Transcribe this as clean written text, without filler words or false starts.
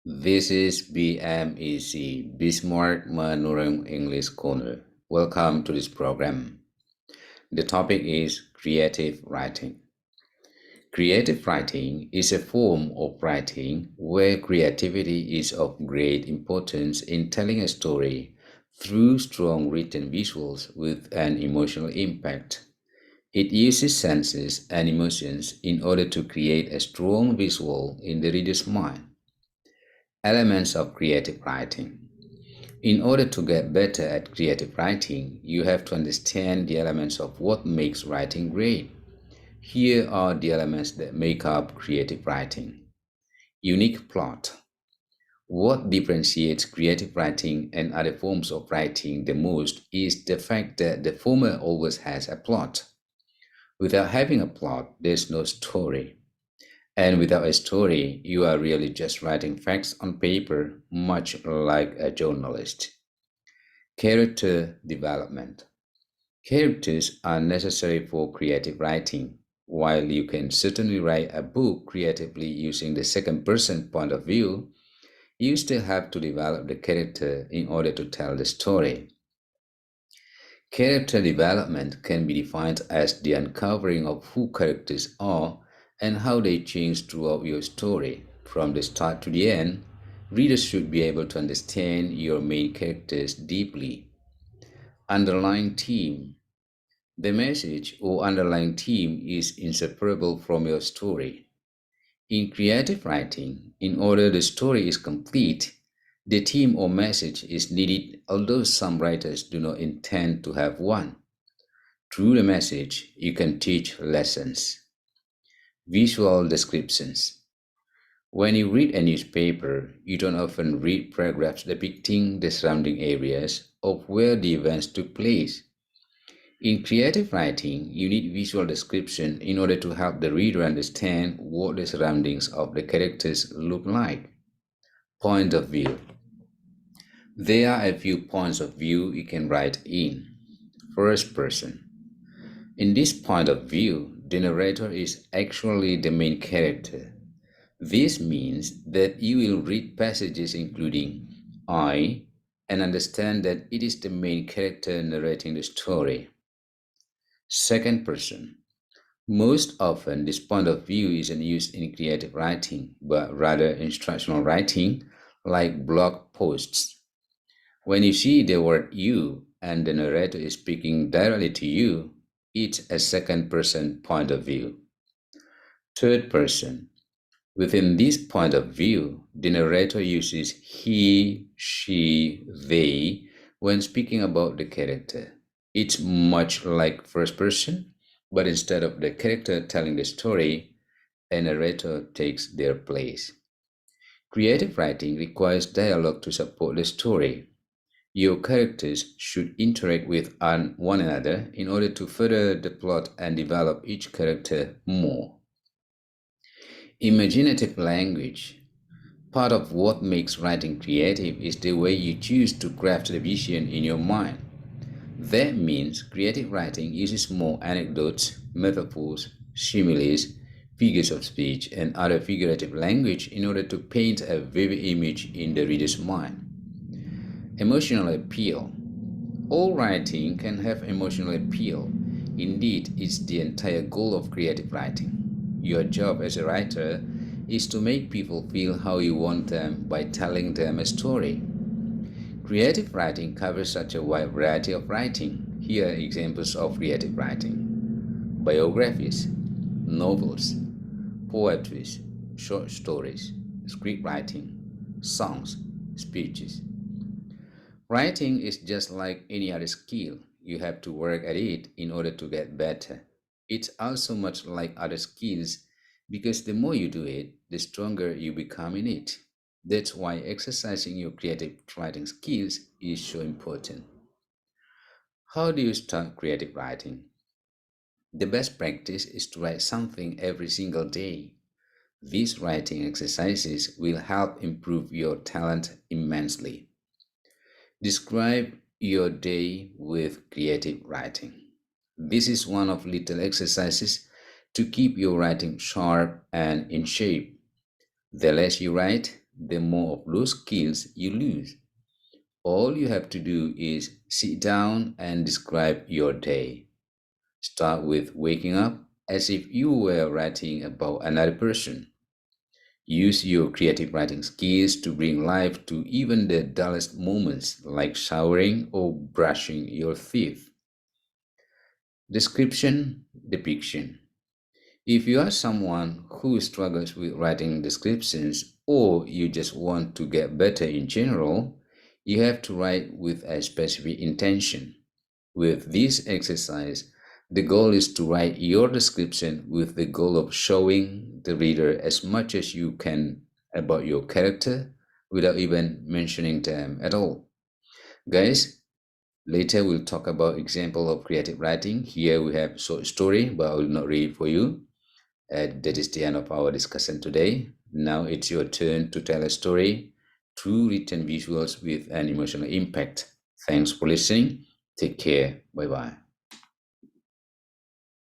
This is BMEC, Bismarck Manurung English Corner. Welcome to this program. The topic is creative writing. Creative writing is a form of writing where creativity is of great importance in telling a story through strong written visuals with an emotional impact. It uses senses and emotions in order to create a strong visual in the reader's mind. Elements of creative writing. In order to get better at creative writing, you have to understand the elements of what makes writing great. Here are the elements that make up creative writing. Unique plot. What differentiates creative writing and other forms of writing the most is the fact that the former always has a plot. Without having a plot, there's no story. And without a story, you are really just writing facts on paper, much like a journalist. Character development. Characters are necessary for creative writing. While you can certainly write a book creatively using the second person point of view, you still have to develop the character in order to tell the story. Character development can be defined as the uncovering of who characters are and how they change throughout your story. From the start to the end, readers should be able to understand your main characters deeply. Underlying theme. The message or underlying theme is inseparable from your story. In creative writing, in order the story is complete, the theme or message is needed, although some writers do not intend to have one. Through the message, you can teach lessons. Visual descriptions. When you read a newspaper, you don't often read paragraphs depicting the surrounding areas of where the events took place. In creative writing, you need visual description in order to help the reader understand what the surroundings of the characters look like. Point of view. There are a few points of view you can write in. First person. In this point of view, the narrator is actually the main character. This means that you will read passages including I and understand that it is the main character narrating the story. Second person. Most often, this point of view isn't used in creative writing, but rather instructional writing, like blog posts. When you see the word you and the narrator is speaking directly to you, it's a second person point of view. Third person. Within this point of view, the narrator uses he, she, they when speaking about the character. It's much like first person, but instead of the character telling the story, a narrator takes their place. Creative writing requires dialogue to support the story. Your characters should interact with one another in order to further the plot and develop each character more. Imaginative language. Part of what makes writing creative is the way you choose to craft the vision in your mind. That means creative writing uses more anecdotes, metaphors, similes, figures of speech, and other figurative language in order to paint a vivid image in the reader's mind. Emotional appeal. All writing can have emotional appeal. Indeed, it's the entire goal of creative writing. Your job as a writer is to make people feel how you want them by telling them a story. Creative writing covers such a wide variety of writing. Here are examples of creative writing: biographies, novels, poetry, short stories, script writing, songs, speeches. Writing is just like any other skill. You have to work at it in order to get better. It's also much like other skills because the more you do it, the stronger you become in it. That's why exercising your creative writing skills is so important. How do you start creative writing? The best practice is to write something every single day. These writing exercises will help improve your talent immensely. Describe your day with creative writing. This is one of little exercises to keep your writing sharp and in shape. The less you write, the more of those skills you lose. All you have to do is sit down and describe your day. Start with waking up as if you were writing about another person. Use your creative writing skills to bring life to even the dullest moments like showering or brushing your teeth. Description, depiction. If you are someone who struggles with writing descriptions or you just want to get better in general, you have to write with a specific intention. With this exercise, the goal is to write your description with the goal of showing the reader as much as you can about your character without even mentioning them at all. Guys, later we'll talk about example of creative writing. Here we have short story, but I will not read it for you. That is the end of our discussion today. Now it's your turn to tell a story through written visuals with an emotional impact. Thanks for listening. Take care. Bye bye.